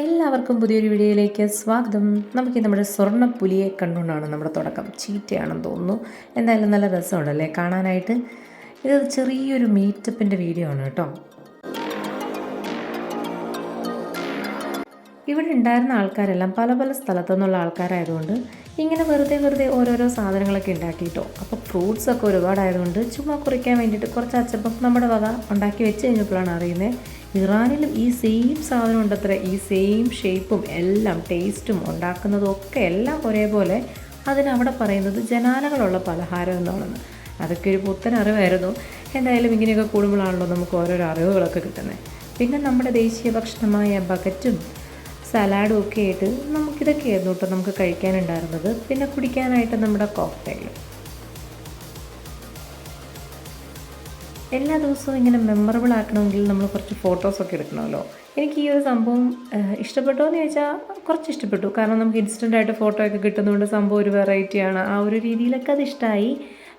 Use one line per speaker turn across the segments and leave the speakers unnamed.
എല്ലാവർക്കും പുതിയൊരു വീഡിയോയിലേക്ക് സ്വാഗതം. നമുക്ക് നമ്മുടെ സ്വർണ്ണപ്പുലിയെ കണ്ടുകൊണ്ടാണ് നമ്മുടെ തുടക്കം. ചീറ്റയാണെന്ന് തോന്നുന്നു. എന്തായാലും നല്ല രസമുണ്ടല്ലേ കാണാനായിട്ട്. ഇത് ചെറിയൊരു മീറ്റപ്പിൻ്റെ വീഡിയോ ആണ് കേട്ടോ. ഇവിടെ ഉണ്ടായിരുന്ന ആൾക്കാരെല്ലാം പല പല സ്ഥലത്തു നിന്നുള്ള ആൾക്കാരായതുകൊണ്ട് ഇങ്ങനെ വെറുതെ ഓരോരോ സാധനങ്ങളൊക്കെ ഉണ്ടാക്കിയിട്ടോ. അപ്പോൾ ഫ്രൂട്ട്സൊക്കെ ഒരുപാടായതുകൊണ്ട് ചുമ്മാ കുറിക്കാൻ വേണ്ടിയിട്ട് കുറച്ച് അച്ചപ്പം നമ്മുടെ വക ഉണ്ടാക്കി വെച്ച് കഴിഞ്ഞപ്പോഴാണ് അറിയുന്നത് ഇറാനിലും ഈ സെയിം സാധനം ഉണ്ടത്ര. ഈ സെയിം ഷേപ്പും എല്ലാം ടേസ്റ്റും ഉണ്ടാക്കുന്നതും ഒക്കെ എല്ലാം ഒരേപോലെ. അതിനവിടെ പറയുന്നത് ജനാലകളുള്ള പലഹാരം എന്നാണെന്ന്. അതൊക്കെ ഒരു പുത്തൻ അറിവായിരുന്നു. എന്തായാലും ഇങ്ങനെയൊക്കെ കൂടുമ്പോഴാണല്ലോ നമുക്ക് ഓരോരോ അറിവുകളൊക്കെ കിട്ടുന്നത്. പിന്നെ നമ്മുടെ ദേശീയ ഭക്ഷണമായ ബഗറ്റും സലാഡും ഒക്കെ ആയിട്ട് നമുക്കിതൊക്കെയായിരുന്നു കേട്ടോ നമുക്ക് കഴിക്കാനുണ്ടായിരുന്നത്. പിന്നെ കുടിക്കാനായിട്ട് നമ്മുടെ കോക്ടെയിൽ. എല്ലാ ദിവസവും ഇങ്ങനെ മെമ്മറബിൾ ആക്കണമെങ്കിൽ നമ്മൾ കുറച്ച് ഫോട്ടോസൊക്കെ എടുക്കണമല്ലോ. എനിക്ക് ഈ ഒരു സംഭവം ഇഷ്ടപ്പെട്ടോ എന്ന് ചോദിച്ചാൽ കുറച്ച് ഇഷ്ടപ്പെട്ടു. കാരണം നമുക്ക് ഇൻസ്റ്റൻ്റായിട്ട് ഫോട്ടോ ഒക്കെ കിട്ടുന്നതുകൊണ്ട് സംഭവം ഒരു വെറൈറ്റിയാണ്. ആ ഒരു രീതിയിലൊക്കെ അത് ഇഷ്ടമായി.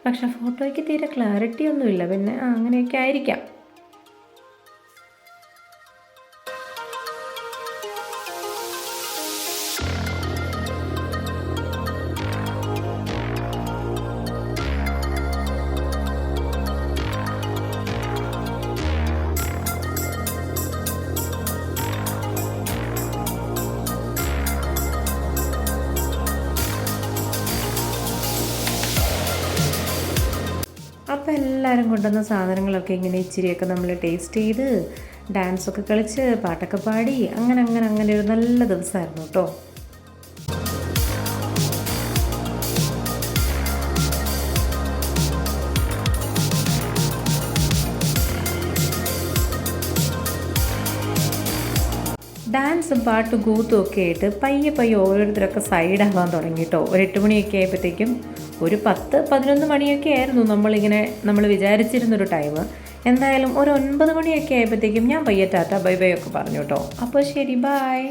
പക്ഷേ ഫോട്ടോയ്ക്ക് തീരെ ക്ലാരിറ്റി ഒന്നുമില്ല. പിന്നെ അങ്ങനെയൊക്കെ ആയിരിക്കാം. അപ്പോൾ എല്ലാവരും കൊണ്ടുവന്ന സാധനങ്ങളൊക്കെ ഇങ്ങനെ ഇച്ചിരിയൊക്കെ നമ്മൾ ടേസ്റ്റ് ചെയ്ത് ഡാൻസൊക്കെ കളിച്ച് പാട്ടൊക്കെ പാടി അങ്ങനെ ഒരു നല്ല ദിവസമായിരുന്നു കേട്ടോ. ഡാൻസും പാട്ടും കൂത്തും ഒക്കെ ആയിട്ട് പയ്യെ ഓരോരുത്തരൊക്കെ സൈഡാവാൻ തുടങ്ങി കേട്ടോ. ഒരു 8 മണിയൊക്കെ ആയപ്പോഴത്തേക്കും ഒരു 10-11 മണിയൊക്കെ ആയിരുന്നു നമ്മൾ വിചാരിച്ചിരുന്നൊരു ടൈം. എന്തായാലും ഒരു 9 മണിയൊക്കെ ആയപ്പോഴത്തേക്കും ഞാൻ പയ്യെ ടാറ്റ ബൈ ബൈ ഒക്കെ പറഞ്ഞു കേട്ടോ. അപ്പോൾ ശരി, ബായ്.